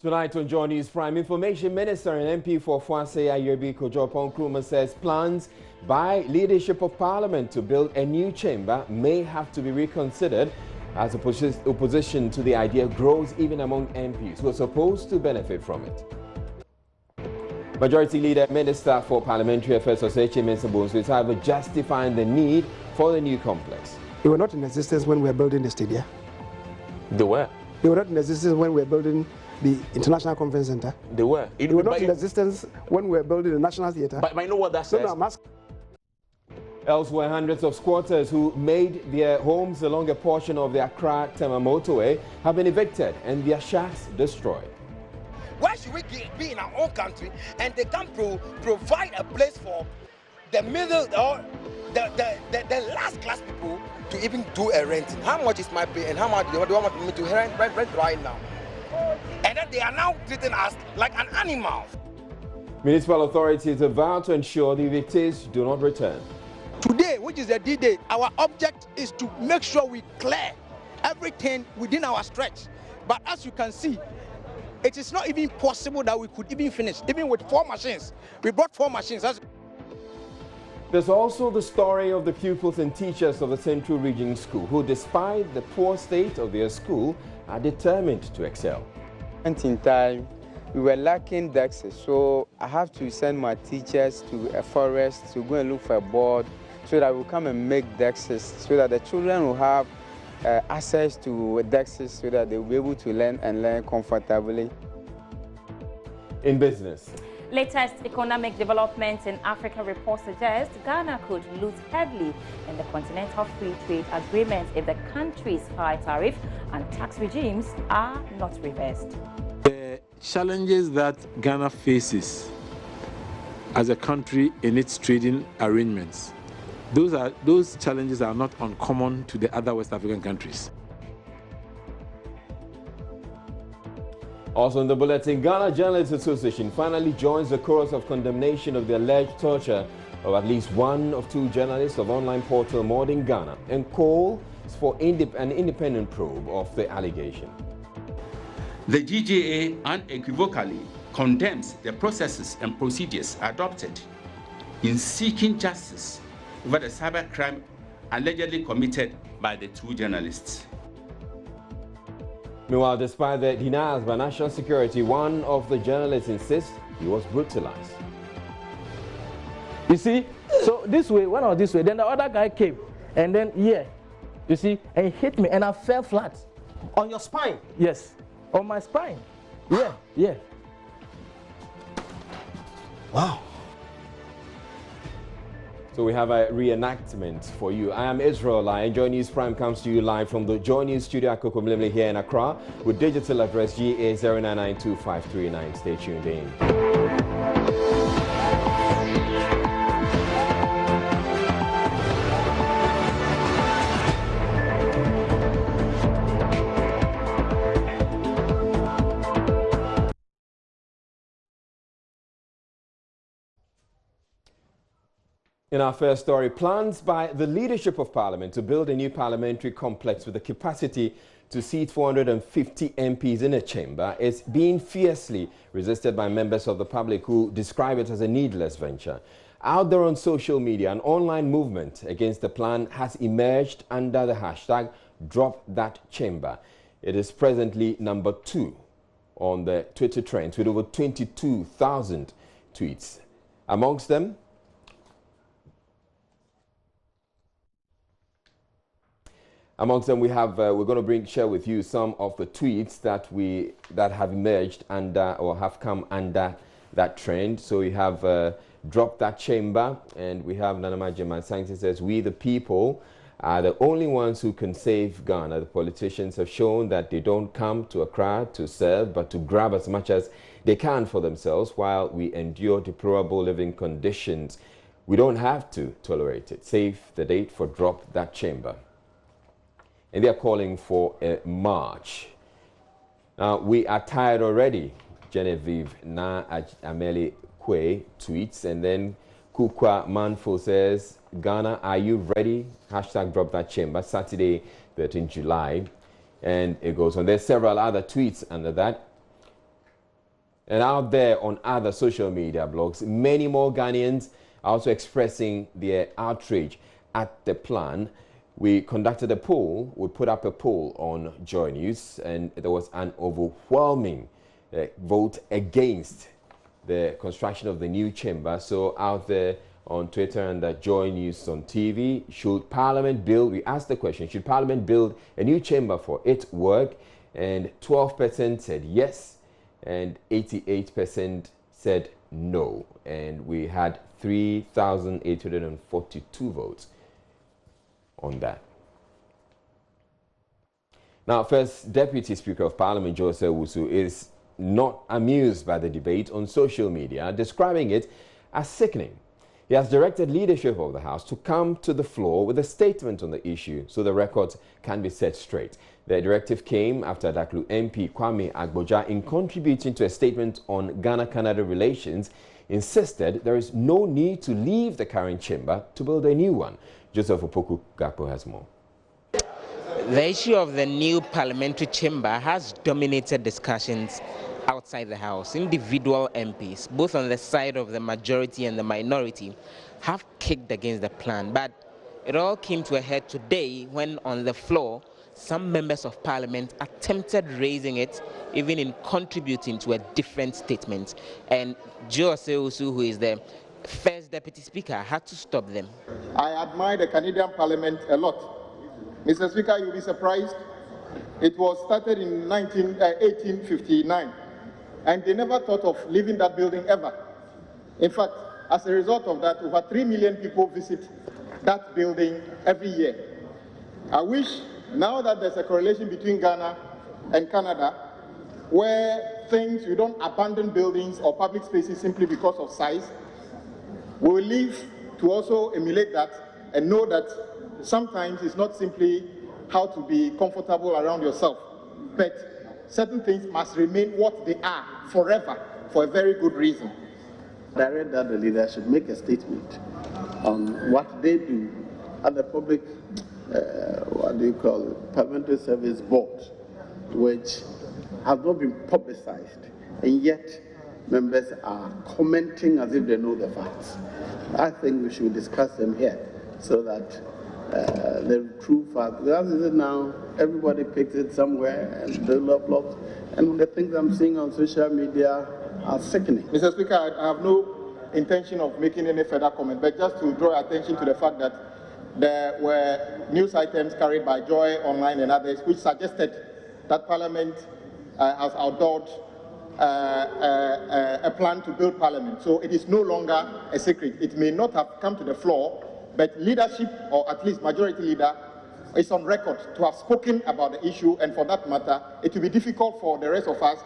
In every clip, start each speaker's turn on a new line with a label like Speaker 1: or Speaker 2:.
Speaker 1: Tonight on Joy News Prime, Information Minister and MP for Fuase Ayebi Kojo Nkrumah says plans by leadership of Parliament to build a new chamber may have to be reconsidered as opposition to the idea grows even among MPs who are supposed to benefit from it. Majority Leader Minister for Parliamentary Affairs Osechi Mensah is however justifying the need for the new complex.
Speaker 2: They were not in existence when we were building the stadium.
Speaker 1: They were?
Speaker 2: They were not in existence when we were building the International Conference Center.
Speaker 1: They were?
Speaker 2: They were not in existence when we were building the National Theatre.
Speaker 1: But I know what that says.
Speaker 2: No, I'm asking.
Speaker 1: Elsewhere, hundreds of squatters who made their homes along a portion of the Accra-Tema Motorway have been evicted and their shacks destroyed.
Speaker 3: Why should we be in our own country and they can provide a place for the middle or the last class people to even do a renting? How much is my pay and how much do you want me to rent right now? And then they are now treating us like an animal.
Speaker 1: Municipal authorities have vowed to ensure the evictees do not return.
Speaker 3: Today, which is a D-Day, our object is to make sure we clear everything within our stretch. But as you can see, it is not even possible that we could even finish, even with 4 machines. We brought 4 machines.
Speaker 1: There's also the story of the pupils and teachers of the Central Region School who, despite the poor state of their school, are determined to excel.
Speaker 4: In time, we were lacking desks, so I have to send my teachers to a forest to go and look for a board so that we come and make desks so that the children will have access to desks so that they will be able to learn comfortably.
Speaker 1: In business.
Speaker 5: Latest economic developments in Africa report suggests Ghana could lose heavily in the Continental Free Trade Agreement if the country's high tariff and tax regimes are not reversed.
Speaker 6: The challenges that Ghana faces as a country in its trading arrangements, those challenges are not uncommon to the other West African countries.
Speaker 1: Also in the bulletin, Ghana Journalists Association finally joins the chorus of condemnation of the alleged torture of at least one of 2 journalists of online portal Modern Ghana and calls for an independent probe of the allegation.
Speaker 7: The GJA unequivocally condemns the processes and procedures adopted in seeking justice over the cybercrime allegedly committed by the 2 journalists.
Speaker 1: Meanwhile, despite the denials by national security, one of the journalists insists he was brutalized.
Speaker 8: You see, so this way, when I was this way, then the other guy came, and then here, you see, and he hit me, and I fell flat.
Speaker 3: On your spine?
Speaker 8: Yes, on my spine. Yeah.
Speaker 3: Wow.
Speaker 1: So we have a reenactment for you. I am Israel. Joy News Prime comes to you live from the Joy News studio at Kokomlemle here in Accra with digital address GA09925339. Stay tuned in. In our first story, plans by the leadership of Parliament to build a new parliamentary complex with the capacity to seat 450 MPs in a chamber is being fiercely resisted by members of the public who describe it as a needless venture. Out there on social media, an online movement against the plan has emerged under the hashtag #DropThatChamber. It is presently number 2 on the Twitter trends with over 22,000 tweets. Amongst them, we have, we're going to share with you some of the tweets that have emerged under or have come under that trend. So we have Drop That Chamber, and we have Nanama Jeman Sancti says, "We the people are the only ones who can save Ghana. The politicians have shown that they don't come to Accra to serve, but to grab as much as they can for themselves while we endure deplorable living conditions. We don't have to tolerate it. Save the date for Drop That Chamber." And they are calling for a march. Now, we are tired already. Genevieve Na Ameli Kwe tweets, and then Kukwa Manfo says, "Ghana, are you ready? Hashtag Drop That Chamber, Saturday, 13 July. And it goes on. There's several other tweets under that. And out there on other social media blogs, many more Ghanaians are also expressing their outrage at the plan. We conducted a poll, we put up a poll on Joy News, and there was an overwhelming vote against the construction of the new chamber. So out there on Twitter and Joy News on TV, should Parliament build, we asked the question, should Parliament build a new chamber for it work? And 12% said yes, and 88% said no. And we had 3,842 votes on that. Now, First Deputy Speaker of Parliament, Joseph Wusu, is not amused by the debate on social media, describing it as sickening. He has directed leadership of the House to come to the floor with a statement on the issue so the records can be set straight. The directive came after Daklu MP Kwame Agboja, in contributing to a statement on Ghana-Canada relations, insisted there is no need to leave the current chamber to build a new one. Joseph Opoku Gakpo has more.
Speaker 9: The issue of the new parliamentary chamber has dominated discussions outside the House. Individual MPs, both on the side of the majority and the minority, have kicked against the plan. But it all came to a head today when on the floor, some members of parliament attempted raising it, even in contributing to a different statement. And Joseph Wusu, who is the First Deputy Speaker, had to stop them.
Speaker 10: I admire the Canadian Parliament a lot. Mr. Speaker, you'll be surprised. It was started in 1859, and they never thought of leaving that building ever. In fact, as a result of that, over 3 million people visit that building every year. I wish, now that there's a correlation between Ghana and Canada, where you don't abandon buildings or public spaces simply because of size, we will live to also emulate that and know that sometimes it's not simply how to be comfortable around yourself, but certain things must remain what they are forever for a very good reason.
Speaker 11: I read that the leader should make a statement on what they do at the public, Parliamentary Service Board, which has not been publicized, and yet members are commenting as if they know the facts. I think we should discuss them here so that the true fact, as is it now, everybody picks it somewhere and develops, and the things I'm seeing on social media are sickening.
Speaker 10: Mr. Speaker, I have no intention of making any further comment, but just to draw attention to the fact that there were news items carried by Joy Online and others which suggested that Parliament has outdoored a plan to build Parliament. So it is no longer a secret. It may not have come to the floor, but leadership, or at least majority leader, is on record to have spoken about the issue, and for that matter, it will be difficult for the rest of us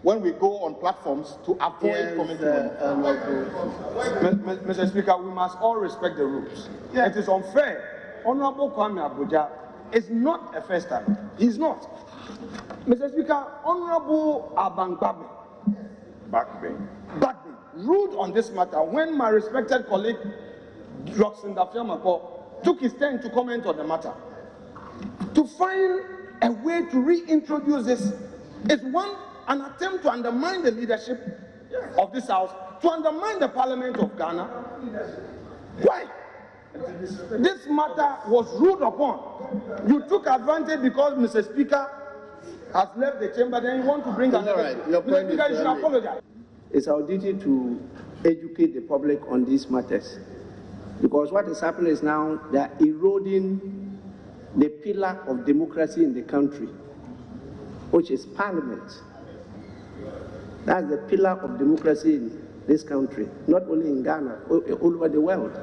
Speaker 10: when we go on platforms to avoid commenting on it.
Speaker 3: Mr. Speaker, we must all respect the rules. It is unfair. Honorable Kwame Agboja is not a first time. He's not. Mr. Speaker, Honorable Bagbe ruled on this matter when my respected colleague Roxinda Fiamako took his turn to comment on the matter. To find a way to reintroduce this is an attempt to undermine the leadership of this House, to undermine the Parliament of Ghana. Why? This matter was ruled upon. You took advantage because Mr. Speaker has left the chamber, then you want to bring another.
Speaker 11: Right. Your point
Speaker 3: Speaker, you should apologize.
Speaker 11: It's our duty to educate the public on these matters, because what is happening is now they are eroding the pillar of democracy in the country, which is Parliament. That's the pillar of democracy in this country, not only in Ghana, all over the world.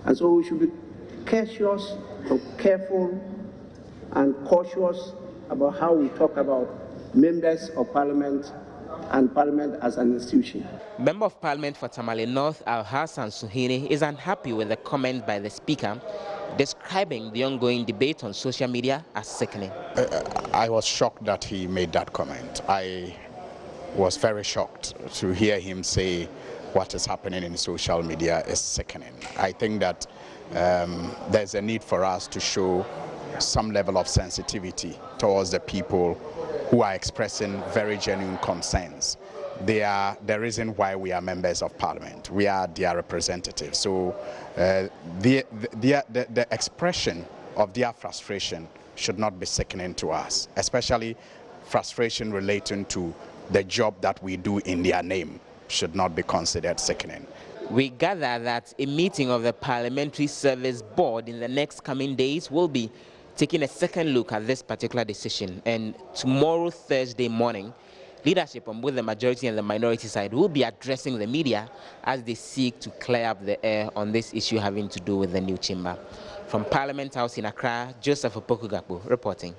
Speaker 11: And so we should be cautious and careful and cautious about how we talk about members of Parliament and Parliament as an institution.
Speaker 9: Member of Parliament for Tamale North, Al-Hassan Suhini, is unhappy with the comment by the Speaker, describing the ongoing debate on social media as sickening.
Speaker 12: I was shocked that he made that comment. I was very shocked to hear him say what is happening in social media is sickening. I think that there's a need for us to show some level of sensitivity towards the people who are expressing very genuine concerns. they are the reason why we are members of parliament. We are their representatives. So the expression of their frustration should not be sickening to us, especially frustration relating to the job that we do in their name should not be considered sickening.
Speaker 9: We gather that a meeting of the Parliamentary Service Board in the next coming days will be taking a second look at this particular decision, and tomorrow, Thursday morning, leadership on both the majority and the minority side will be addressing the media as they seek to clear up the air on this issue having to do with the new chamber. From Parliament House in Accra, Joseph Opoku-Gakpo reporting.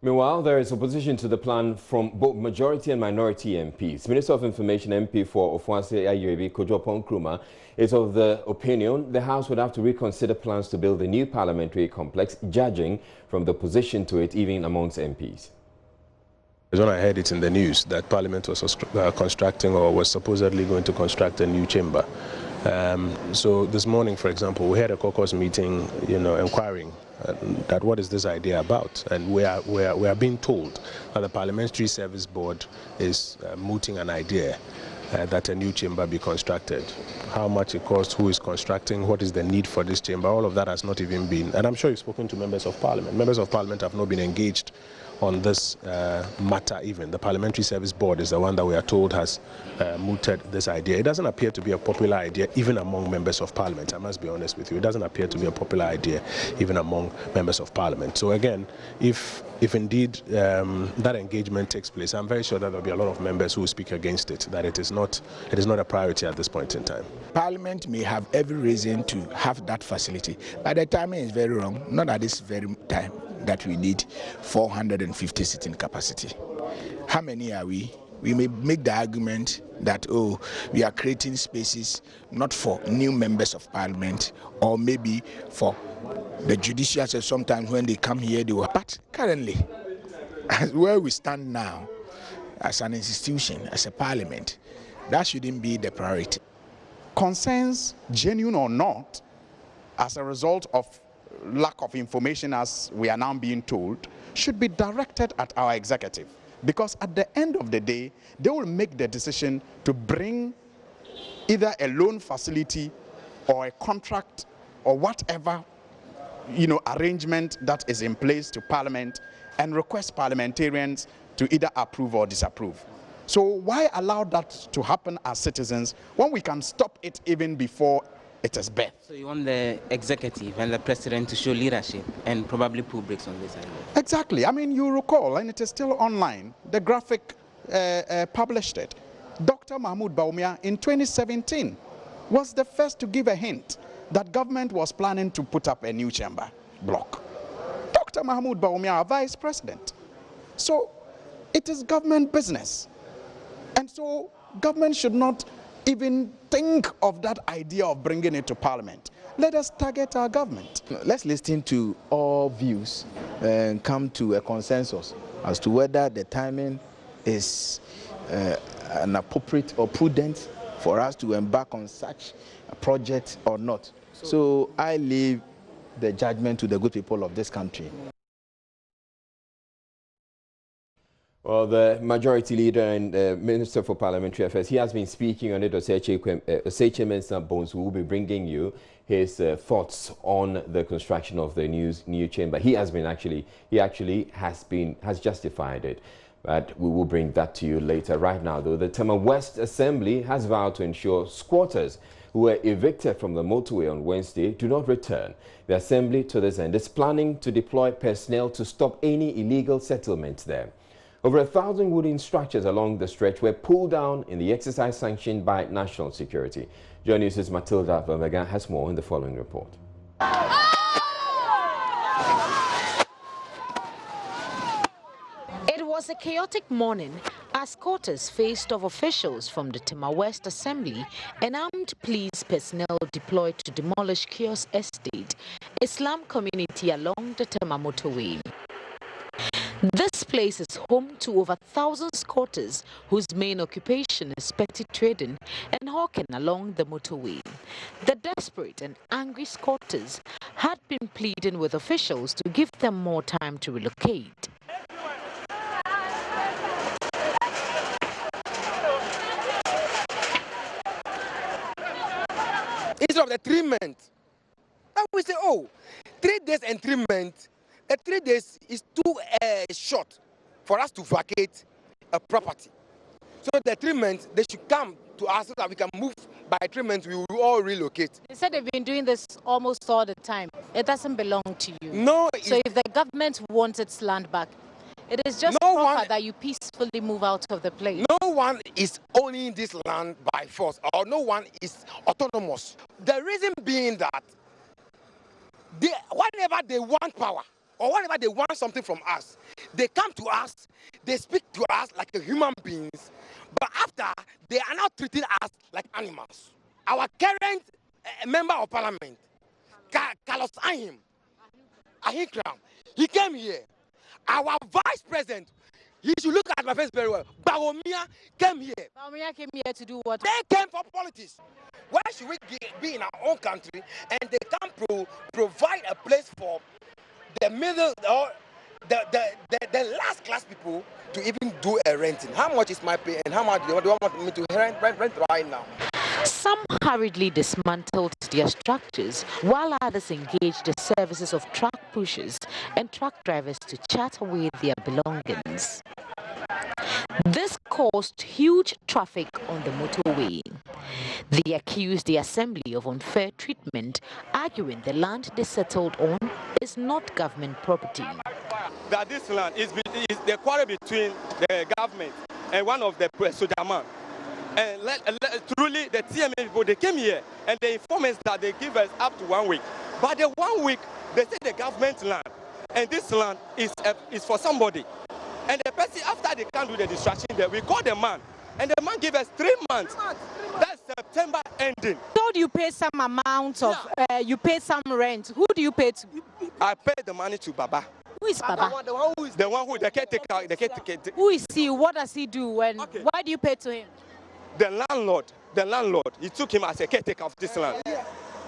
Speaker 1: Meanwhile, there is opposition to the plan from both majority and minority MPs. Minister of Information MP for Ofuase Ayebi Kojo Nkrumah is of the opinion the House would have to reconsider plans to build a new parliamentary complex, judging from the opposition to it even amongst MPs.
Speaker 13: When I heard it in the news that Parliament was constructing or was supposedly going to construct a new chamber. So this morning, for example, we had a caucus meeting, inquiring that what is this idea about, and we are being told that the Parliamentary Service Board is mooting an idea that a new chamber be constructed. How much it costs, who is constructing, what is the need for this chamber, all of that has not even been, and I'm sure you've spoken to members of Parliament. Members of Parliament have not been engaged on this matter even. The Parliamentary Service Board is the one that we are told has mooted this idea. It doesn't appear to be a popular idea even among members of Parliament. I must be honest with you. It doesn't appear to be a popular idea even among members of Parliament. So again, if indeed that engagement takes place, I'm very sure that there will be a lot of members who will speak against it, that it is not a priority at this point in time.
Speaker 14: Parliament may have every reason to have that facility, but the timing is very wrong, not at this very time that we need 450 seating capacity. How many are we? We may make the argument that, oh, we are creating spaces not for new members of Parliament, or maybe for the judiciary. So sometimes when they come here, they will. But currently, as where we stand now, as an institution, as a Parliament, that shouldn't be the priority.
Speaker 12: Concerns, genuine or not, as a result of lack of information, as we are now being told, should be directed at our executive, because at the end of the day they will make the decision to bring either a loan facility or a contract or whatever arrangement that is in place to Parliament and request parliamentarians to either approve or disapprove. So why allow that to happen as citizens when we can stop it even before it is birth?
Speaker 9: So you want the executive and the president to show leadership and probably pull brakes on this idea?
Speaker 12: Exactly. I mean, you recall, and it is still online, the graphic published it. Dr. Mahmoud Bawumia in 2017 was the first to give a hint that government was planning to put up a new chamber block. Dr. Mahmoud Bawumia, our vice president. So it is government business. And so government should not even think of that idea of bringing it to Parliament. Let us target our government.
Speaker 14: Let's listen to all views and come to a consensus as to whether the timing is an appropriate or prudent for us to embark on such a project or not. So I leave the judgment to the good people of this country.
Speaker 1: Well, the majority leader and Minister for Parliamentary Affairs, he has been speaking on it. Oseche Mensah Bones, who will be bringing you his thoughts on the construction of the new chamber. He has justified it, but we will bring that to you later. Right now, though, the Tema West Assembly has vowed to ensure squatters who were evicted from the motorway on Wednesday do not return. The Assembly, to this end, is planning to deploy personnel to stop any illegal settlements there. Over 1,000 wooden structures along the stretch were pulled down in the exercise sanctioned by National Security. Joy News' Matilda Vermega has more in the following report.
Speaker 15: It was a chaotic morning as squatters faced off officials from the Tema West Assembly and armed police personnel deployed to demolish Kios Estate, a slum community along the Tema motorway. This place is home to over 1,000 squatters whose main occupation is petty trading and hawking along the motorway. The desperate and angry squatters had been pleading with officials to give them more time to relocate.
Speaker 3: instead of the 3 months. And we say, oh, 3 days and 3 months, 3 days is too short for us to vacate a property. So the 3 months, they should come to us so that we can move by 3 months, we will all relocate.
Speaker 15: They said they've been doing this almost all the time. It doesn't belong to you.
Speaker 3: No.
Speaker 15: So if the government wants its land back, it is just proper that you peacefully move out of the place.
Speaker 3: No one is owning this land by force, or no one is autonomous. The reason being that whenever they want power, or whenever they want something from us, they come to us, they speak to us like human beings, but after, they are now treating us like animals. Our current member of parliament, Carlos Ahim Crown, he came here. Our vice president, he should look at my face very well. Bawumia came here.
Speaker 15: Bawumia came here to do what?
Speaker 3: They came for politics. Why should we be in our own country and they can provide a place for the middle or the last class people to even do a renting? How much is my pay and how much do you want me to rent right now?
Speaker 15: Some hurriedly dismantled their structures, while others engaged the services of truck pushers and truck drivers to chat away their belongings. This caused huge traffic on the motorway. They accused the assembly of unfair treatment, arguing the land they settled on is not government property.
Speaker 16: That this land is the quarrel between the government and one of the soldier. And truly, the TMA people, they came here and they informed us that they give us up to 1 week. But the 1 week, they say the government land, and this land is for somebody. And the person, after they can't do the destruction there, we call the man, and the man give us 3 months. That's September ending.
Speaker 15: So you pay some amount of, you pay some rent. Who do you pay to?
Speaker 16: I pay the money to Baba.
Speaker 15: Who is Baba?
Speaker 16: The one who, the caretaker.
Speaker 15: Who is he? What does he do? And why do you pay to him?
Speaker 16: The landlord, he took him as a caretaker of this land.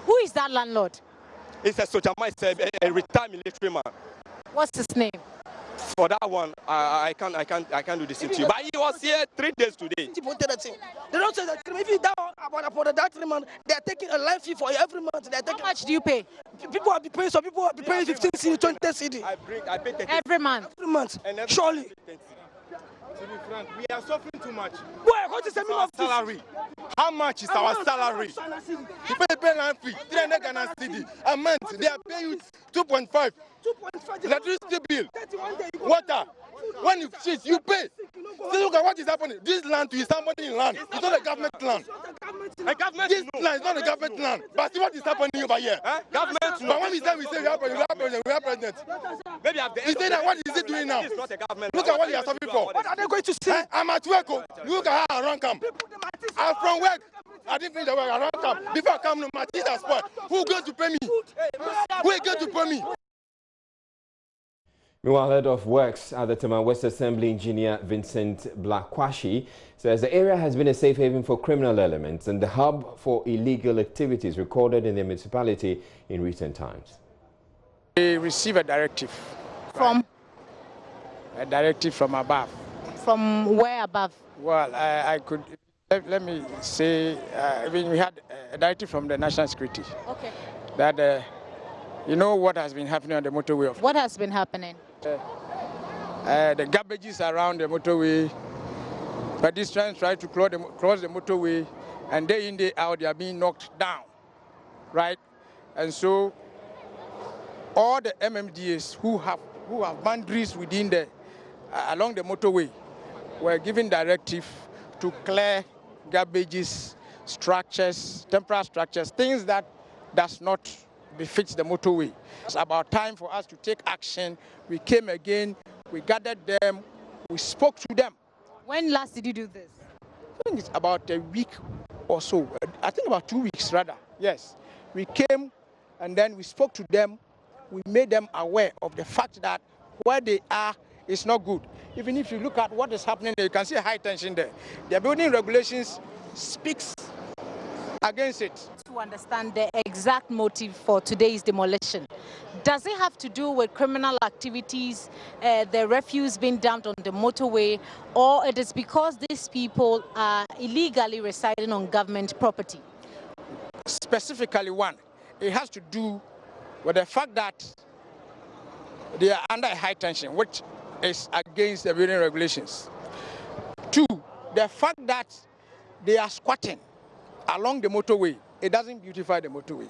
Speaker 15: Who is that landlord?
Speaker 16: It's a soldier man, a retired military man.
Speaker 15: What's his name?
Speaker 16: For that one, I can't do this to you. But he was here 3 days today.
Speaker 17: They don't say that if you down about that 3 months, they are taking a life fee for every month.
Speaker 15: How much do you pay?
Speaker 17: People have been paying, some people have been paying 15 cedi, 20 cedi.
Speaker 16: I pay 30.
Speaker 15: Every month?
Speaker 17: Every month, surely.
Speaker 18: To be frank, we are suffering too much.
Speaker 17: What is our
Speaker 18: salary? How much is our salary? You pay land fee, 300 Ghana cedi a month. They are paying you 2.5. Electricity bill, water. When you shit, you pay. So look at what is happening. This land is somebody in land. It's not a government land. This land is not a government land. But see what is happening over here.
Speaker 16: Government.
Speaker 18: But when we say we have president.
Speaker 16: Maybe
Speaker 18: he said that what is he doing now?
Speaker 16: It's not a government.
Speaker 18: Look at what he has suffering for.
Speaker 17: What are they going to say?
Speaker 18: I'm at work. Look at how I run camp. I'm from work. I didn't finish the work. I run camp. Before I come, my teeth are spoiled. Who going to pay me? Who is going to pay me?
Speaker 1: Meanwhile, head of works at the Tema West Assembly, engineer Vincent Blakwashi, says the area has been a safe haven for criminal elements and the hub for illegal activities recorded in the municipality in recent times.
Speaker 14: We receive a directive.
Speaker 15: From?
Speaker 14: A directive from above.
Speaker 15: From where above?
Speaker 14: Well, I could, let me say, we had a directive from the National Security.
Speaker 15: Okay.
Speaker 14: That, you know what has been happening on the motorway?
Speaker 15: What has been happening?
Speaker 14: The garbages around the motorway, pedestrians try to cross the motorway, and day in, day out, they are being knocked down, right? And so, all the MMDAs who have boundaries within the along the motorway were given directive to clear garbages, structures, temporary structures, things that does not befits the motorway. It's about time for us to take action. We came again, we gathered them, we spoke to them.
Speaker 15: When last did you do this?
Speaker 14: I think it's about a week or so. I think about 2 weeks rather. Yes. We came and then we spoke to them. We made them aware of the fact that where they are is not good. Even if you look at what is happening there, you can see high tension there. The building regulations speaks against it.
Speaker 15: To understand the exact motive for today's demolition, does it have to do with criminal activities, the refuse being dumped on the motorway, or it is because these people are illegally residing on government property?
Speaker 14: specifically one, it has to do with the fact that they are under high tension, which is against the building regulations. Two, the fact that they are squatting along the motorway, it doesn't beautify the motorway.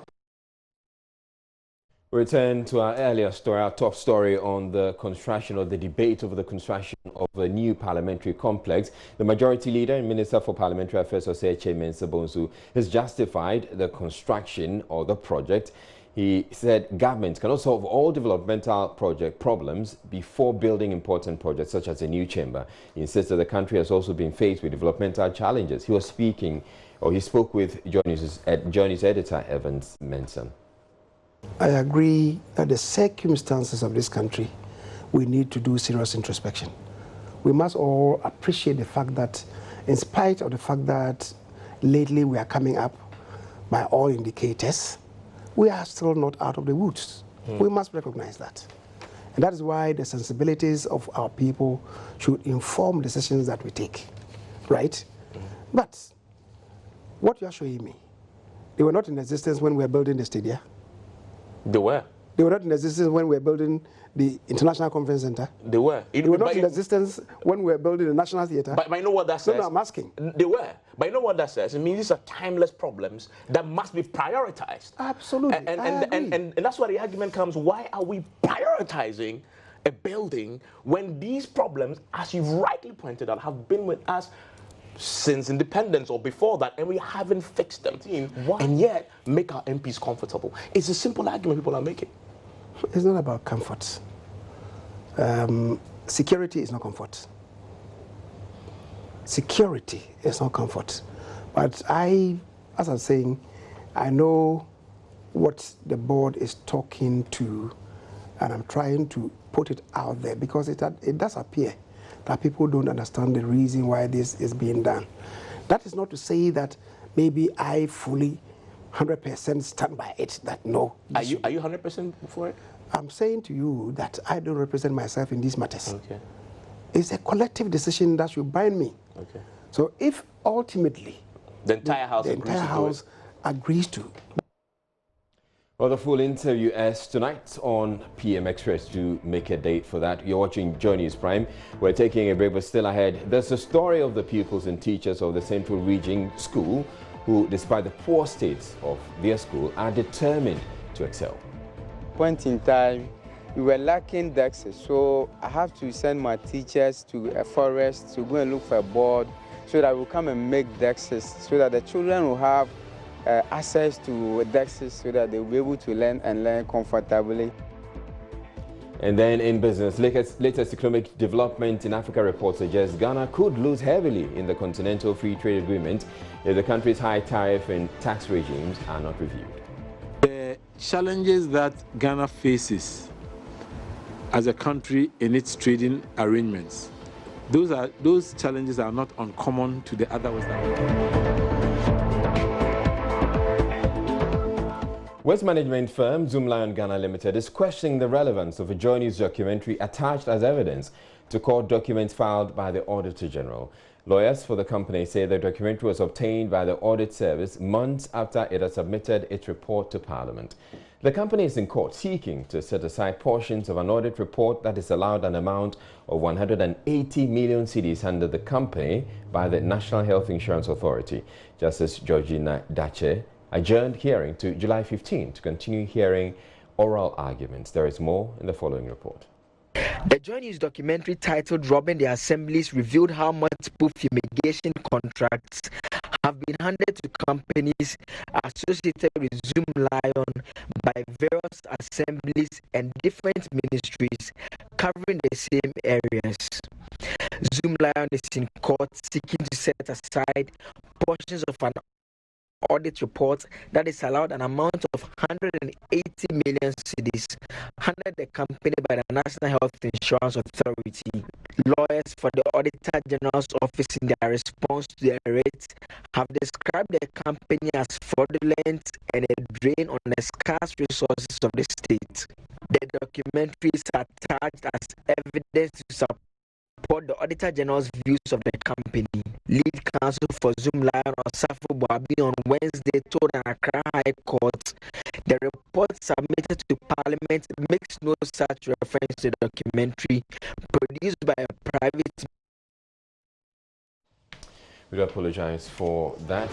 Speaker 1: We return to our earlier story, our top story on the construction or the debate over the construction of a new parliamentary complex. The majority leader and Minister for Parliamentary Affairs, Oseche Mensah Bonsu, has justified the construction or the project. He said government cannot solve all developmental project problems before building important projects such as a new chamber. He insisted the country has also been faced with developmental challenges. He spoke with Journey's editor, Evans Menson.
Speaker 2: I agree that the circumstances of this country, we need to do serious introspection. We must all appreciate the fact that, in spite of the fact that lately we are coming up by all indicators, we are still not out of the woods. We must recognize that. And that is why the sensibilities of our people should inform decisions that we take, right? But what you are showing me, they were not in existence when we were building the stadia.
Speaker 19: They were.
Speaker 2: They were not in existence when we were building the International Conference Center.
Speaker 19: They were.
Speaker 2: They were not in existence when we were building the National Theatre.
Speaker 19: But you know what that says?
Speaker 2: No, I'm asking.
Speaker 19: They were. But you know what that says? It means these are timeless problems that must be prioritized.
Speaker 2: Absolutely.
Speaker 19: And that's where the argument comes. Why are we prioritizing a building when these problems, as you've rightly pointed out, have been with us since independence or before that, and we haven't fixed them? And yet make our MPs comfortable. It's a simple argument people are making.
Speaker 2: It's not about comfort. Security is not comfort. Security is not comfort. But as I'm saying, I know what the board is talking to, and I'm trying to put it out there because it does appear that people don't understand the reason why this is being done. That is not to say that maybe I fully 100% stand by it, that no.
Speaker 19: Are you 100% for it?
Speaker 2: I'm saying to you that I don't represent myself in these matters.
Speaker 19: Okay.
Speaker 2: It's a collective decision that should bind me.
Speaker 19: Okay.
Speaker 2: So if ultimately
Speaker 19: the entire House
Speaker 2: agrees to.
Speaker 1: Well, the full interview is tonight on PM Express. To make a date for that, you're watching Journey's Prime. We're taking a break, but still ahead. There's the story of the pupils and teachers of the Central Region School who, despite the poor state of their school, are determined to excel.
Speaker 4: Point in time, we were lacking desks, so I have to send my teachers to a forest to go and look for a board so that we'll come and make desks so that the children will have access to desks so that they'll be able to learn comfortably.
Speaker 1: And then in business, latest economic development in Africa report suggests Ghana could lose heavily in the Continental Free Trade Agreement if the country's high tariff and tax regimes are not reviewed.
Speaker 6: The challenges that Ghana faces as a country in its trading arrangements, those challenges are not uncommon to the other West African.
Speaker 1: Waste management firm Zoomlion Ghana Limited is questioning the relevance of a Joy News documentary attached as evidence to court documents filed by the Auditor General. Lawyers for the company say the documentary was obtained by the Audit Service months after it had submitted its report to Parliament. The company is in court seeking to set aside portions of an audit report that is allowed an amount of 180 million cedis under the company by the National Health Insurance Authority. Justice Georgina Dache adjourned hearing to July 15 to continue hearing oral arguments. There is more in the following report.
Speaker 20: The Joy News documentary titled Robbing the Assemblies revealed how multiple fumigation contracts have been handed to companies associated with Zoomlion by various assemblies and different ministries covering the same areas. Zoomlion is in court seeking to set aside portions of an audit report that is allowed an amount of 180 million cedis handed the company by the National Health Insurance Authority. Lawyers for the Auditor General's office in their response to the rates have described the company as fraudulent and a drain on the scarce resources of the state. The documentaries are attached as evidence to report the Auditor General's views of the company. Lead counsel for Zoom Lion Osafo Boabi on Wednesday told an Accra High Court the report submitted to Parliament makes no such reference to the documentary produced by a private.
Speaker 1: We do apologize for that.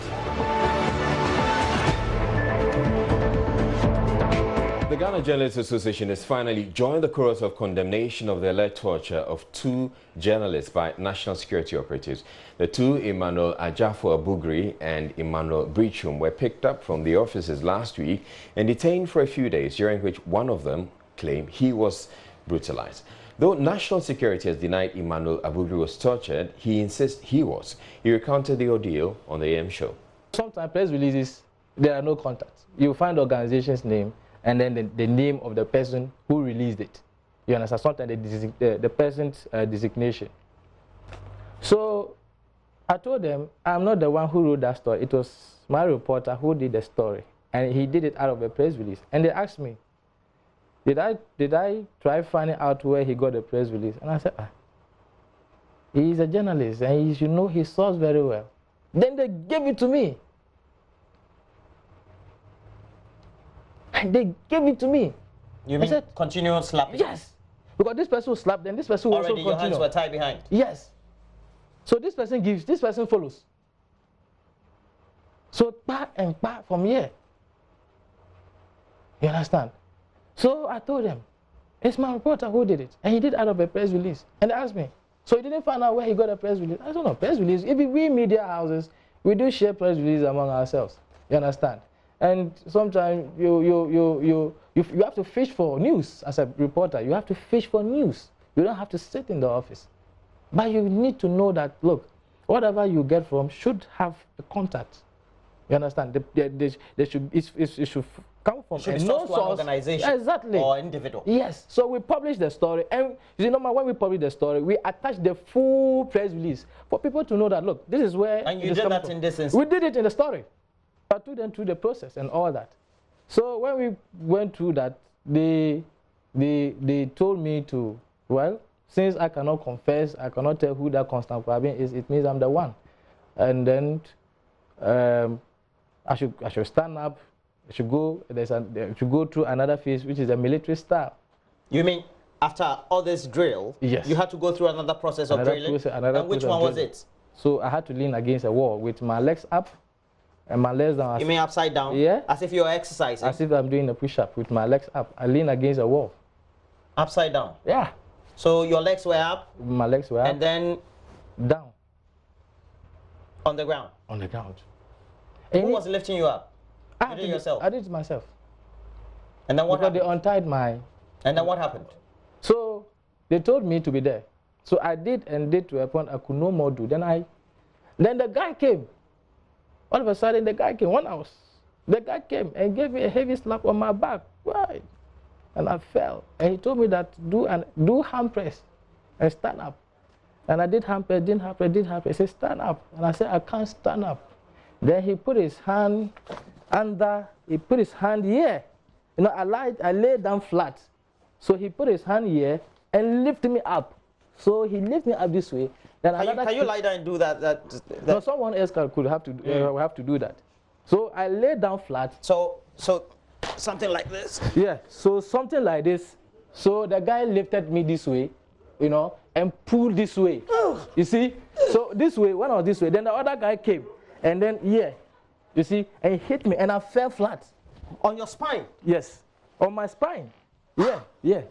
Speaker 1: The Ghana Journalists Association has finally joined the chorus of condemnation of the alleged torture of 2 journalists by national security operatives. The 2, Emmanuel Ajafo Abugri and Emmanuel Brichum, were picked up from the offices last week and detained for a few days, during which one of them claimed he was brutalized. Though national security has denied Emmanuel Abugri was tortured, he insists he was. He recounted the ordeal on the AM show.
Speaker 8: Sometimes press releases, there are no contacts. You find the organization's name and then the name of the person who released it. You understand? Sometimes the person's designation. So I told them, I'm not the one who wrote that story. It was my reporter who did the story. And he did it out of a press release. And they asked me, did I try finding out where he got the press release? And I said, he's a journalist and he should know his source very well. Then they gave it to me. And they gave it to me.
Speaker 21: You mean continual slapping?
Speaker 8: Yes. Because this person will slap, then this person will
Speaker 21: already
Speaker 8: also continue.
Speaker 21: Your hands were tied behind?
Speaker 8: Yes. So this person gives, this person follows. So back and back from here. You understand? So I told them, it's my reporter who did it. And he did out of a press release. And they asked me, so he didn't find out where he got a press release? I don't know, press release. If we media houses, we do share press releases among ourselves. You understand? And sometimes you have to fish for news as a reporter. You have to fish for news. You don't have to sit in the office. But you need to know that, look, whatever you get from should have a contact. You understand? It should come from
Speaker 21: a known source, organization,
Speaker 8: exactly,
Speaker 21: or individual.
Speaker 8: Yes. So we publish the story, and you know, when we publish the story, we attach the full press release for people to know that, look, this is where.
Speaker 21: And you did that in this instance.
Speaker 8: We did it in the story. I took them through the process and all that. So when we went through that, they told me to, well, since I cannot confess, I cannot tell who that Constant Kwabin is, it means I'm the one. And then I should stand up. I should go through another phase, which is a military style.
Speaker 21: You mean after all this drill,
Speaker 8: yes,
Speaker 21: you had to go through another process of drilling? And which one was it?
Speaker 8: So I had to lean against a wall with my legs up and my legs down.
Speaker 21: You mean upside down?
Speaker 8: Yeah.
Speaker 21: As if you're exercising?
Speaker 8: As if I'm doing a push-up with my legs up. I lean against a wall.
Speaker 21: Upside down?
Speaker 8: Yeah.
Speaker 21: So your legs were up?
Speaker 8: My legs were up.
Speaker 21: And then?
Speaker 8: Down.
Speaker 21: On the ground?
Speaker 8: On the ground.
Speaker 21: Who was lifting you up? You did it yourself?
Speaker 8: I did it myself.
Speaker 21: And then what happened?
Speaker 8: They untied my...
Speaker 21: And then what happened?
Speaker 8: So they told me to be there. So I did and did to a point I could no more do. Then the guy came. All of a sudden the guy came, 1 hour. The guy came and gave me a heavy slap on my back. Right. And I fell. And he told me that do hand press and stand up. And I did hand press, did hand press. He said, stand up. And I said, I can't stand up. Then he put his hand he put his hand here. You know, I lay down flat. So he put his hand here and lifted me up. So he lifted me up this way. Then
Speaker 21: can you lie down and do that?
Speaker 8: No, someone else could have to have to do that. So I lay down flat.
Speaker 21: So something like this?
Speaker 8: Yeah, so something like this. So the guy lifted me this way, you know, and pulled this way. You see? So this way, when I was this way, then the other guy came. And then here, you see, and he hit me, and I fell flat.
Speaker 21: On your spine?
Speaker 8: Yes, on my spine. Yeah, yeah.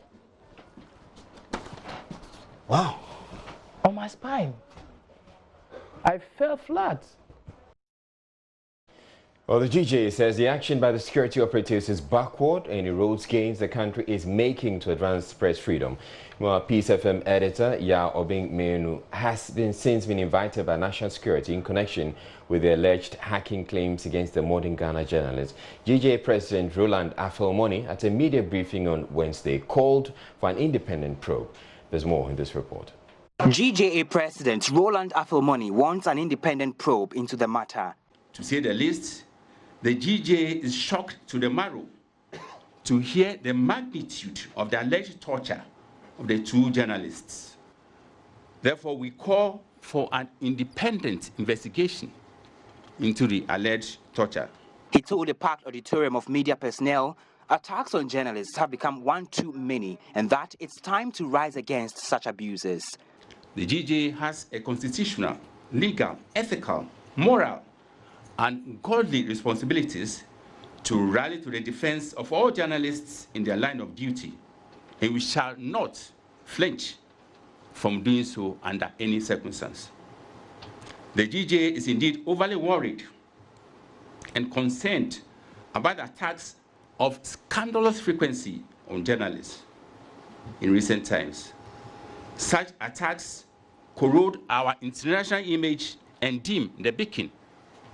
Speaker 21: Wow.
Speaker 8: On my spine. I fell flat.
Speaker 1: Well, the GJ says the action by the security operatives is backward and erodes gains the country is making to advance press freedom. Well, Peace FM editor Ya Obing Menu has since been invited by national security in connection with the alleged hacking claims against the modern Ghana journalist. GJ President Roland Affelmoni, at a media briefing on Wednesday, called for an independent probe. There's more in this report.
Speaker 22: GJA President Roland Affelmoni wants an independent probe into the matter.
Speaker 7: To say the least, the GJA is shocked to the marrow to hear the magnitude of the alleged torture of the 2 journalists. Therefore, we call for an independent investigation into the alleged torture.
Speaker 22: He told the packed auditorium of media personnel attacks on journalists have become one too many and that it's time to rise against such abuses.
Speaker 7: The GJA has a constitutional, legal, ethical, moral, and godly responsibilities to rally to the defense of all journalists in their line of duty, and we shall not flinch from doing so under any circumstance. The GJA is indeed overly worried and concerned about attacks of scandalous frequency on journalists in recent times. Such attacks corrode our international image and dim the beacon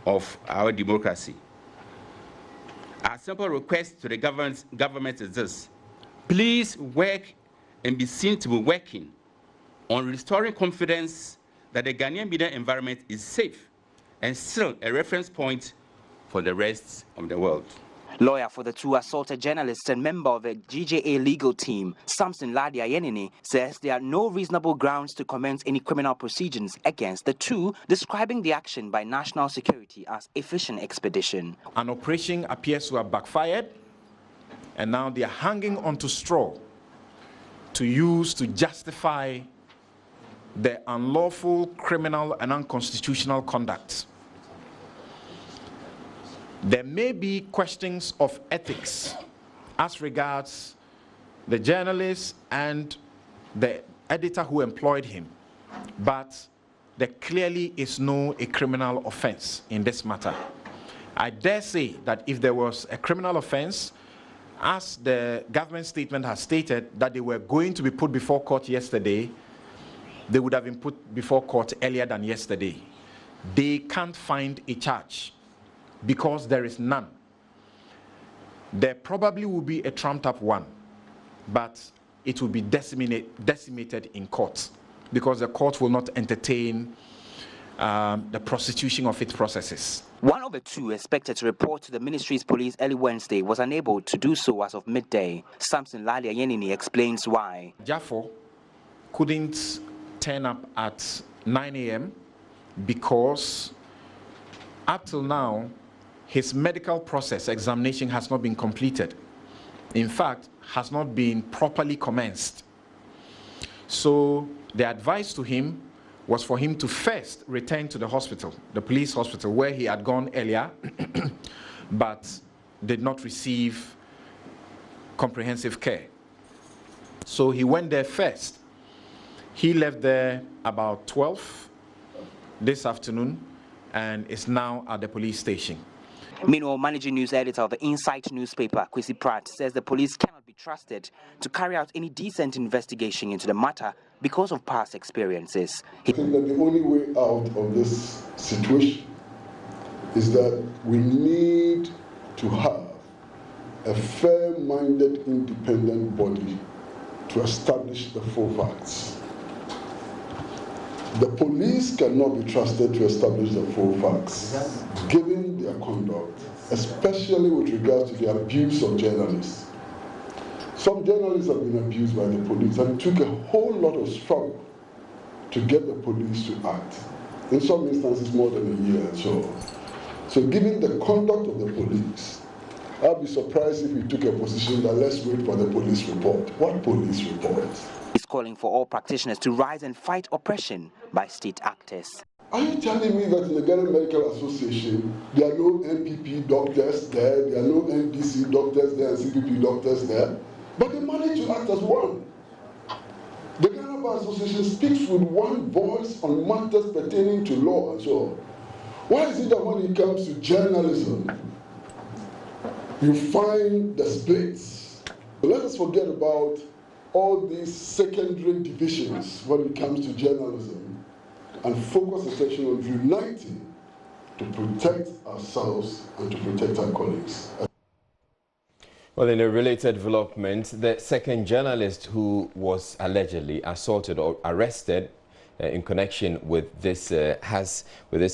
Speaker 7: of our democracy. Our simple request to the government is this: please work and be seen to be working on restoring confidence that the Ghanaian media environment is safe and still a reference point for the rest of the world.
Speaker 22: Lawyer for the two assaulted journalists and member of the GJA legal team, Samson Ladia Yenini, says there are no reasonable grounds to commence any criminal proceedings against the two, describing the action by national security as a fishing expedition.
Speaker 5: An operation appears to have backfired, and now they are hanging onto straw to use to justify the unlawful, criminal, and unconstitutional conduct. There may be questions of ethics as regards the journalist and the editor who employed him, but there clearly is no criminal offense in this matter. I dare say that if there was a criminal offense, as the government statement has stated that they were going to be put before court yesterday, they would have been put before court earlier than yesterday. They can't find a charge because there is none. There probably will be a trumped up one, but it will be decimated in court because the court will not entertain the prosecution of its processes.
Speaker 22: One of the two expected to report to the ministry's police early Wednesday was unable to do so as of midday. Samson Ladia Yenini explains why.
Speaker 5: Jaffo couldn't turn up at 9 a.m. because up till now, his medical process examination has not been completed. In fact, has not been properly commenced. So the advice to him was for him to first return to the hospital, the police hospital, where he had gone earlier, but did not receive comprehensive care. So he went there first. He left there about 12 this afternoon and is now at the police station.
Speaker 22: Meanwhile, managing news editor of the Insight newspaper, Kwesi Pratt, says the police cannot be trusted to carry out any decent investigation into the matter because of past experiences.
Speaker 10: I think that the only way out of this situation is that we need to have a fair-minded, independent body to establish the full facts. The police cannot be trusted to establish the full facts, given their conduct, especially with regards to the abuse of journalists. Some journalists have been abused by the police, and it took a whole lot of struggle to get the police to act. In some instances, more than a year or so. So given the conduct of the police, I'd be surprised if we took a position that let's wait for the police report. What police report?
Speaker 22: He's calling for all practitioners to rise and fight oppression by state actors.
Speaker 10: Are you telling me that in the Ghana Medical Association, there are no MPP doctors there, there are no NDC doctors there, and CPP doctors there, but they manage to act as one? The Ghana Bar Association speaks with one voice on matters pertaining to law and so on. Why is it that when it comes to journalism, you find the splits? So let us forget about all these secondary divisions when it comes to journalism and focus attention on uniting to protect ourselves and to protect our colleagues.
Speaker 1: Well, in a related development, the second journalist who was allegedly assaulted or arrested in connection with this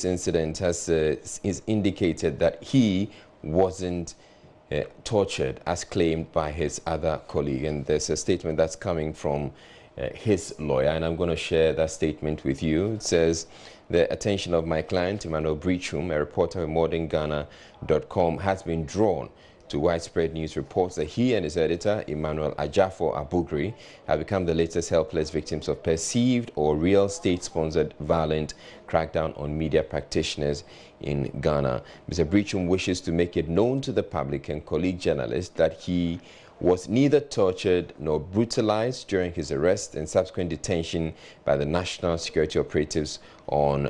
Speaker 1: incident has indicated that he wasn't tortured as claimed by his other colleague, and there's a statement that's coming from his lawyer, and I'm going to share that statement with you. It says, the attention of my client, Emmanuel Breachum, a reporter at modernghana.com, has been drawn to widespread news reports that he and his editor, Emmanuel Ajafo Abugri, have become the latest helpless victims of perceived or real state-sponsored violent crackdown on media practitioners in Ghana. Mr. Breachum wishes to make it known to the public and colleague journalists that he was neither tortured nor brutalized during his arrest and subsequent detention by the National Security Operatives on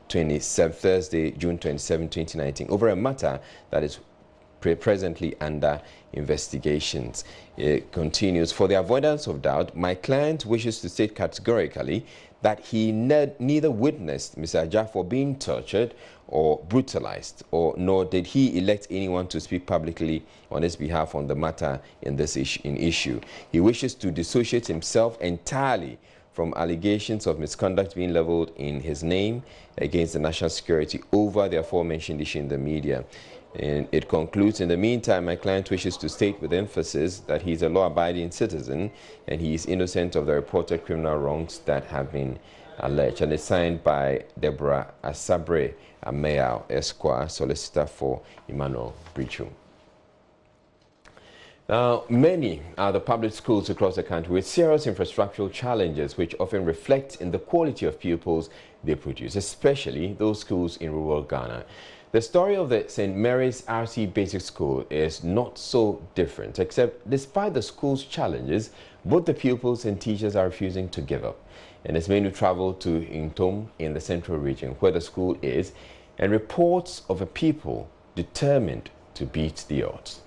Speaker 1: Thursday, June 27, 2019, over a matter that is presently under investigations. It continues, for the avoidance of doubt, my client wishes to state categorically that he neither witnessed Mr. Ajafo being tortured or brutalized, nor did he elect anyone to speak publicly on his behalf on the matter in this issue. He wishes to dissociate himself entirely from allegations of misconduct being leveled in his name against the national security over the aforementioned issue in the media. And it concludes, in the meantime, my client wishes to state with emphasis that he is a law-abiding citizen and he is innocent of the reported criminal wrongs that have been alleged. And it's signed by Deborah Asabre Ameao, Esquire, solicitor for Emmanuel Breachum. Now, many are the public schools across the country with serious infrastructural challenges which often reflect in the quality of pupils they produce, especially those schools in rural Ghana. The story of the St. Mary's RC Basic School is not so different, except despite the school's challenges, both the pupils and teachers are refusing to give up. And it's made to travel to Intom in the central region where the school is, and reports of a people determined to beat the odds.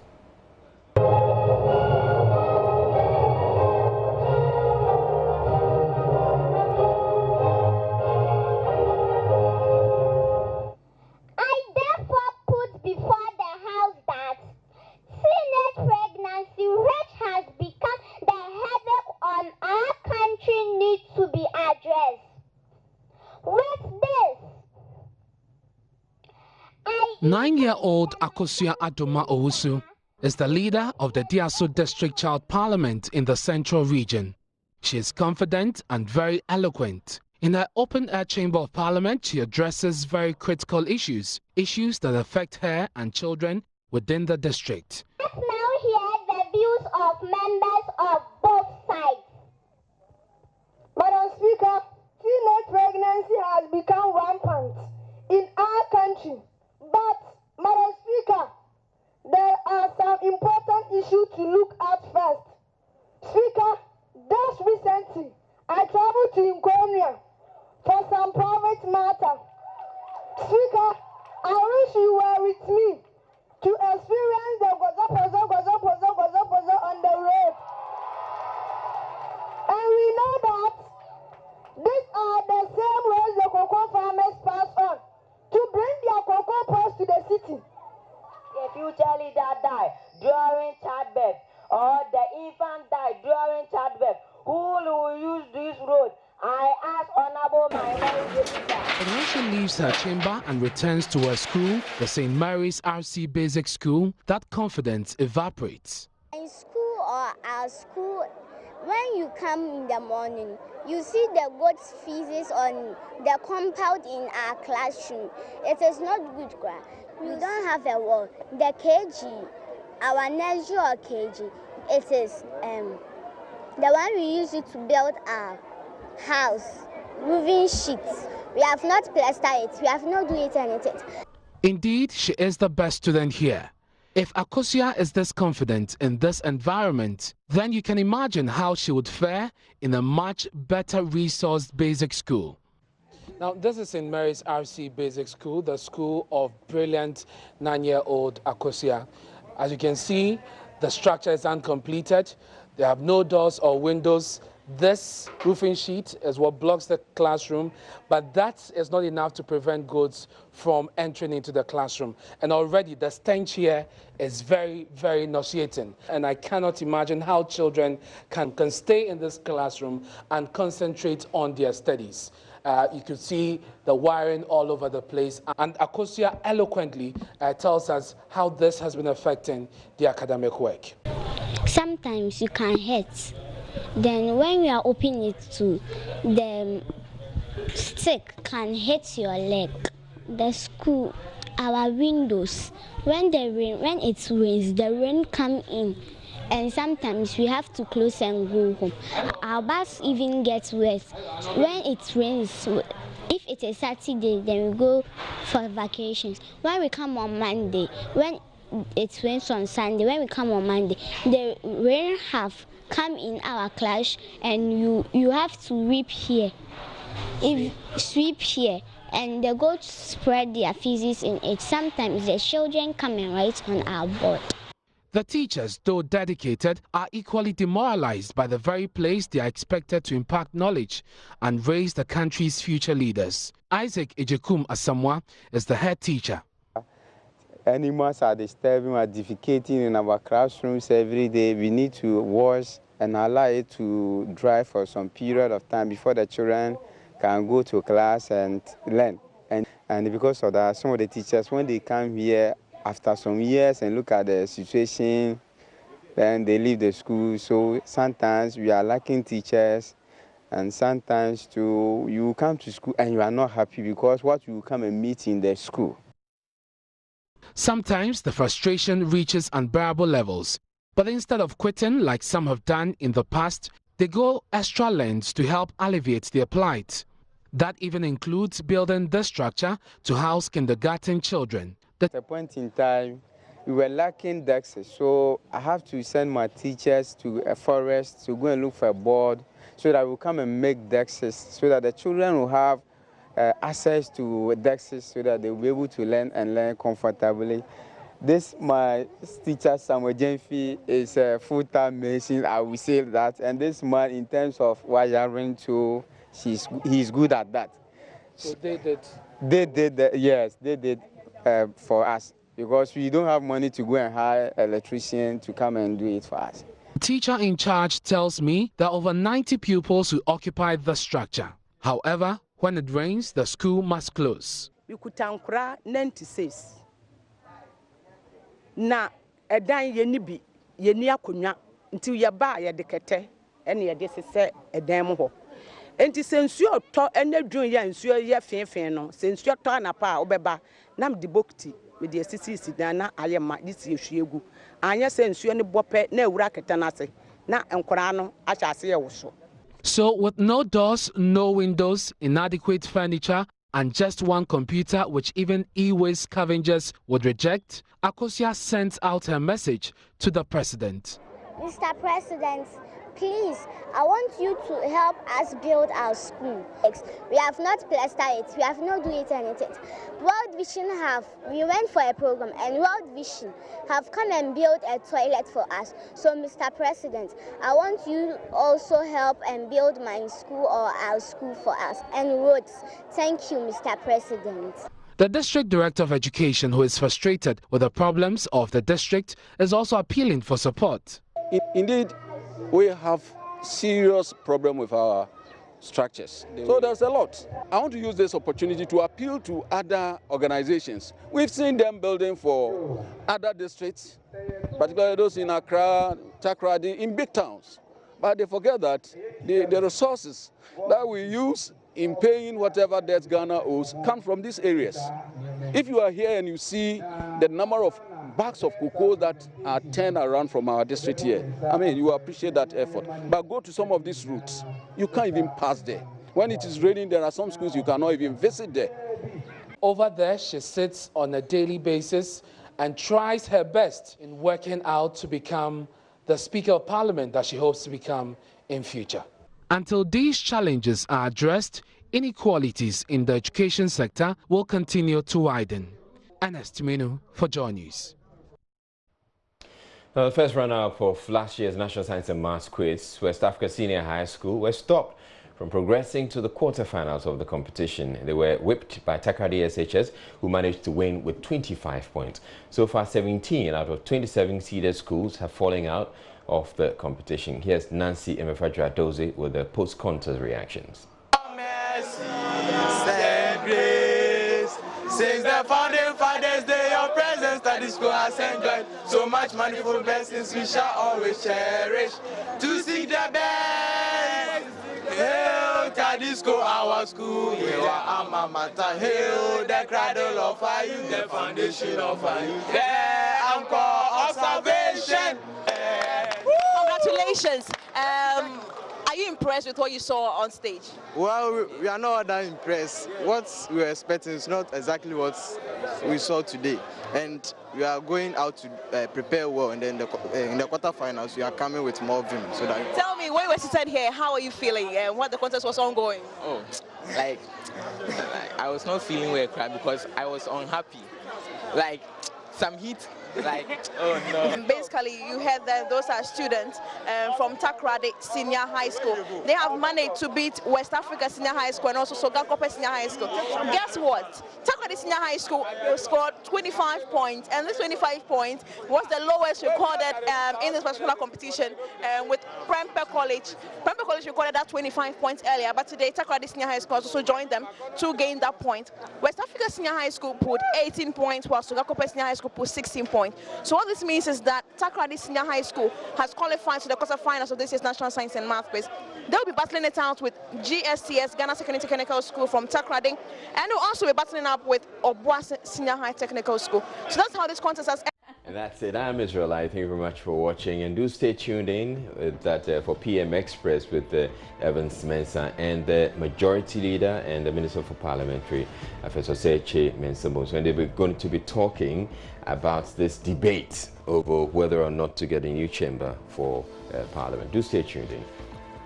Speaker 11: 9-year-old Akosua Adoma Owusu is the leader of the Diaso District Child Parliament in the Central Region. She is confident and very eloquent. In her open-air Chamber of Parliament, she addresses very critical issues that affect her and children within the district.
Speaker 13: Let's now hear the views of members of both sides.
Speaker 17: Madam Speaker, teenage pregnancy has become rampant in our country. But, Madam Speaker, there are some important issues to look at first. Speaker, just recently, I traveled to Nkonia for some private matter. Speaker, I wish you were with me to experience the gozo on the road. And we know that these are the same roads the cocoa farmers pass on to bring their cocoa pods to the city.
Speaker 23: If you tell it that die during childbirth or the infant die during childbirth, who will use this road? I ask Honorable Minority Leader.
Speaker 11: But when she leaves her chamber and returns to her school, the St. Mary's RC Basic School, that confidence evaporates.
Speaker 13: In school or our school, when you come in the morning, you see the goat's feces on the compound in our classroom. It is not good. We don't have a wall. The KG, our natural KG, it is the one we use it to build our house, moving sheets. We have not plastered it. We have not done it anything.
Speaker 11: Indeed, she is the best student here. If Akosua is this confident in this environment, then you can imagine how she would fare in a much better resourced basic school. Now, this is St. Mary's RC Basic School, the school of brilliant 9-year-old Akosua. As you can see, the structure is uncompleted. They have no doors or windows. This roofing sheet is what blocks the classroom, but that is not enough to prevent goats from entering into the classroom. And already the stench here is very, very nauseating. And I cannot imagine how children can stay in this classroom and concentrate on their studies. You could see the wiring all over the place. And Akosua eloquently tells us how this has been affecting the academic work.
Speaker 13: Sometimes you can hurt Then when we are opening it to, the stick can hit your leg. The school, our windows, when it rains, the rain come in, and sometimes we have to close and go home. Our bus even gets worse. When it rains, if it's a Saturday, then we go for vacations. When we come on Monday, when it rains on Sunday, when we come on Monday, the rain have come in our class, and you have to sweep here, and they go to spread their feces in it. Sometimes the children come and write on our board.
Speaker 11: The teachers, though dedicated, are equally demoralized by the very place they are expected to impart knowledge and raise the country's future leaders. Isaac Ejekum Asamoah is the head teacher.
Speaker 4: Animals are disturbing, are defecating in our classrooms every day. We need to wash and allow it to dry for some period of time before the children can go to class and learn. And because of that, some of the teachers, when they come here after some years and look at the situation, then they leave the school. So sometimes we are lacking teachers, and sometimes too, you come to school and you are not happy because what you come and meet in the school.
Speaker 11: Sometimes the frustration reaches unbearable levels, but instead of quitting like some have done in the past, they go extra lengths to help alleviate their plight. That even includes building this structure to house kindergarten children.
Speaker 4: At a point in time, we were lacking desks, so I have to send my teachers to a forest to go and look for a board so that we'll come and make desks so that the children will have access to desks so that they'll be able to learn comfortably. This, my teacher, Samuel Jenfi, is a full-time mason, I will say that. And this man, in terms of wiring too, he's good at that.
Speaker 11: So they did?
Speaker 4: They did, yes, they did for us, because we don't have money to go and hire an electrician to come and do it for us.
Speaker 11: The teacher in charge tells me there are over 90 pupils who occupy the structure. However, when it rains, the school must close.
Speaker 3: We could 96. Na edan ye ni bi ye ni akonwa nti ye ba ye de kete ene ye de sese edan mo ho enti sensuo to ene dwun ye nsuo ye fenfen no sensuo to anapa obeba na me de bokti me de sisi dan na aye ma de si ehwiegu anya sensuo ne bope na ewura kete na ase na enkora no acha ase ye woso.
Speaker 11: So with no doors, no windows, inadequate furniture, and just one computer which even e-waste scavengers would reject, Akosua sent out her message to the president.
Speaker 13: Mr. President, please, I want you to help us build our school. We have not plastered it, we have not done anything. World Vision we went for a program, and World Vision have come and built a toilet for us. So, Mr. President, I want you also help and build my school or our school for us, and roads. Thank you, Mr. President.
Speaker 11: The District Director of Education, who is frustrated with the problems of the district, is also appealing for support.
Speaker 9: Indeed, we have serious problem with our structures. So there's a lot. I want to use this opportunity to appeal to other organizations. We've seen them building for other districts, particularly those in Accra, Takoradi, in big towns. But they forget that the resources that we use in paying whatever debt Ghana owes come from these areas. If you are here and you see the number of bags of cocoa that are turned around from our district here, I mean, you appreciate that effort. But go to some of these routes, you can't even pass there. When it is raining, there are some schools you cannot even visit there.
Speaker 11: Over there, she sits on a daily basis and tries her best in working out to become the Speaker of Parliament that she hopes to become in future. Until these challenges are addressed, inequalities in the education sector will continue to widen. Ernest Minu for Joy News.
Speaker 1: The first runner-up of last year's National Science and Maths Quiz, West Africa Senior High School, were stopped from progressing to the quarterfinals of the competition. They were whipped by Takoradi SHS, who managed to win with 25 points. So far, 17 out of 27 seeded schools have fallen out of the competition. Here's Nancy Emefadra Doze with the post-contest reactions.
Speaker 12: Since the founding fathers, day your presence that Cadisco has enjoyed so much manifold blessings we shall always cherish. To seek the best. Hail Cadisco, our school, hail our alma mater, hail the cradle of our youth, the foundation of our youth, the anchor of salvation.
Speaker 16: Congratulations. Are you impressed with what you saw on stage?
Speaker 12: Well, we are not that impressed. What we were expecting is not exactly what we saw today. And we are going out to prepare well, and then in the quarterfinals, we are coming with more vim. So that
Speaker 16: Tell me, when you were sitting here, how are you feeling when the contest was ongoing?
Speaker 18: Oh, like I was not feeling well, because I was unhappy. Like some heat. Like, oh no.
Speaker 16: Basically, you heard that those are students from Takrady Senior High School. They have managed to beat West Africa Senior High School and also Sogakope Senior High School. Guess what? Takrady Senior High School scored 25 points, and this 25 points was the lowest recorded in this particular competition with Prempeh College. Prempeh College recorded that 25 points earlier, but today Takrady Senior High School also joined them to gain that point. West Africa Senior High School put 18 points, while Sogakope Senior High School put 16 points. So what this means is that Takrady Senior High School has qualified to the quarterfinals of this year's National Science and Math Quiz. They'll be battling it out with GSTS, Ghana Secondary Technical School from Takrady, and they'll also be battling up with Obuasi Senior High Technical School. So that's how this contest has.
Speaker 1: And that's it. I'm Israelite. Thank you very much for watching, and do stay tuned in for PM Express with Evans Mensah and the Majority Leader and the Minister for Parliamentary, Professor Seche Mensah. And they're going to be talking about this debate over whether or not to get a new chamber for Parliament. Do stay tuned in.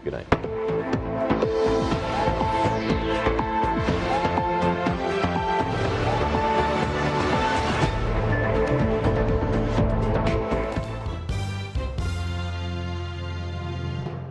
Speaker 1: Good night.